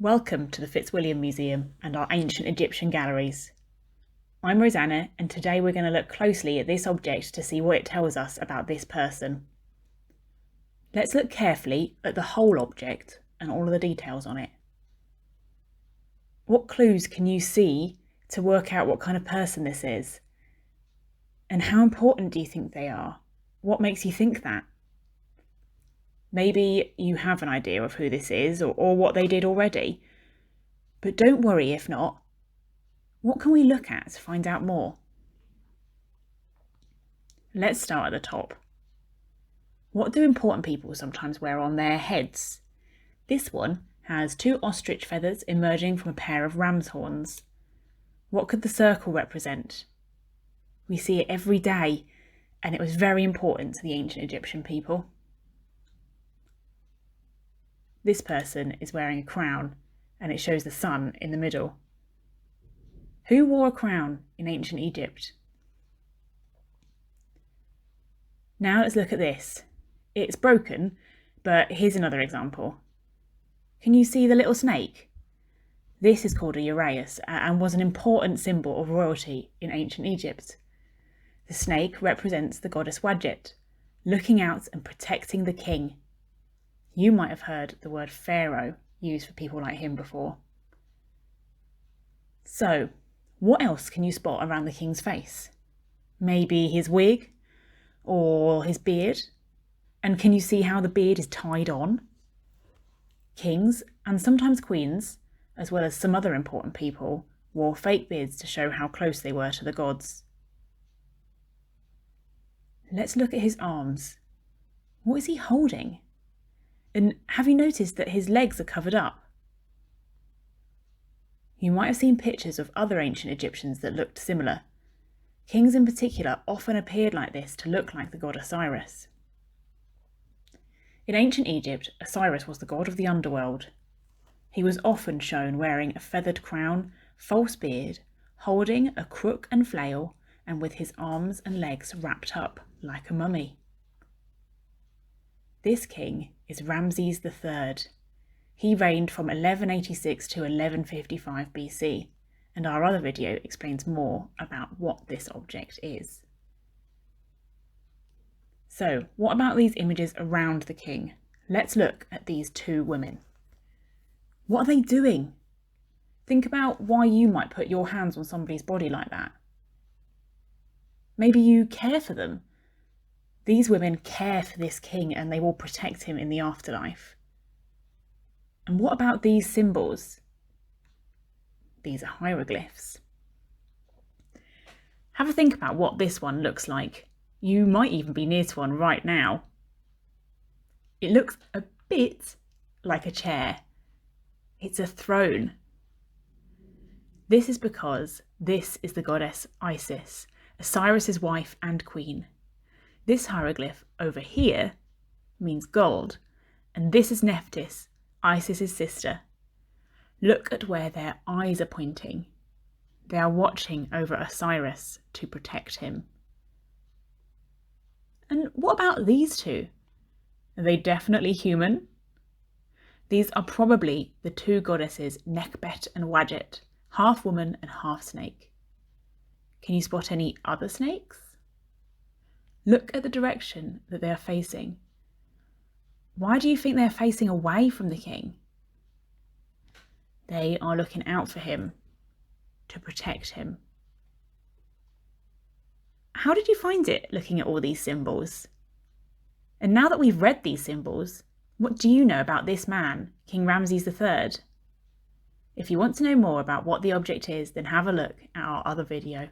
Welcome to the Fitzwilliam Museum and our ancient Egyptian galleries. I'm Rosanna, and today we're going to look closely at this object to see what it tells us about this person. Let's look carefully at the whole object and all of the details on it. What clues can you see to work out what kind of person this is? And how important do you think they are? What makes you think that? Maybe you have an idea of who this is or what they did already, but don't worry if not. What can we look at to find out more? Let's start at the top. What do important people sometimes wear on their heads? This one has two ostrich feathers emerging from a pair of ram's horns. What could the circle represent? We see it every day, and it was very important to the ancient Egyptian people. This person is wearing a crown, and it shows the sun in the middle. Who wore a crown in ancient Egypt? Now let's look at this. It's broken, but here's another example. Can you see the little snake? This is called a uraeus and was an important symbol of royalty in ancient Egypt. The snake represents the goddess Wadjet, looking out and protecting the king. You might have heard the word pharaoh used for people like him before. So, what else can you spot around the king's face? Maybe his wig or his beard? And can you see how the beard is tied on? Kings, and sometimes queens, as well as some other important people, wore fake beards to show how close they were to the gods. Let's look at his arms. What is he holding? And have you noticed that his legs are covered up? You might have seen pictures of other ancient Egyptians that looked similar. Kings in particular often appeared like this to look like the god Osiris. In ancient Egypt, Osiris was the god of the underworld. He was often shown wearing a feathered crown, false beard, holding a crook and flail, and with his arms and legs wrapped up like a mummy. This king is Ramesses III. He reigned from 1186 to 1155 BC, and our other video explains more about what this object is. So, what about these images around the king? Let's look at these two women. What are they doing? Think about why you might put your hands on somebody's body like that. Maybe you care for them. These women care for this king and they will protect him in the afterlife. And what about these symbols? These are hieroglyphs. Have a think about what this one looks like. You might even be near to one right now. It looks a bit like a chair. It's a throne. This is because this is the goddess Isis, Osiris's wife and queen. This hieroglyph over here means gold, and this is Nephthys, Isis's sister. Look at where their eyes are pointing. They are watching over Osiris to protect him. And what about these two? Are they definitely human? These are probably the two goddesses Nekhbet and Wadjet, half woman and half snake. Can you spot any other snakes? Look at the direction that they are facing. Why do you think they are facing away from the king? They are looking out for him, to protect him. How did you find it looking at all these symbols? And now that we've read these symbols, what do you know about this man, King Ramesses III? If you want to know more about what the object is, then have a look at our other video.